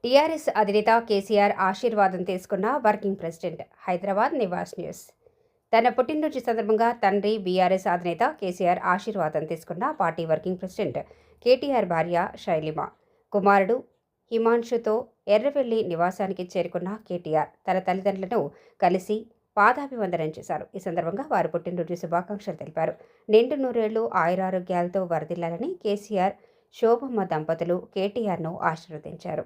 TRS అధినేత కేసీఆర్ ఆశీర్వాదం తీసుకున్న working president. Hyderabad Nivas news. తన పుట్టినరోజు సందర్భంగా తండ్రి బీఆర్ఎస్ అధినేత కేసీఆర్ ఆశీర్వాదం తీసుకున్న పార్టీ వర్కింగ్ ప్రెసిడెంట్ కేటీఆర్ భార్య శైలిమ, కుమారుడు హిమాంశుతో ఎర్రవెల్లి నివాసానికి చేరుకున్న కేటీఆర్ తన తల్లిదండ్రులను కలిసి పాదాభివందనం చేశారు. ఈ సందర్భంగా వారు పుట్టినరోజు శుభాకాంక్షలు తెలిపారు. నిండు నూరేళ్లు ఆయురారోగ్యాలతో వరదిల్లాలని కేసీఆర్, శోభమ్మ దంపతులు కేటీఆర్ను ఆశీర్వదించారు.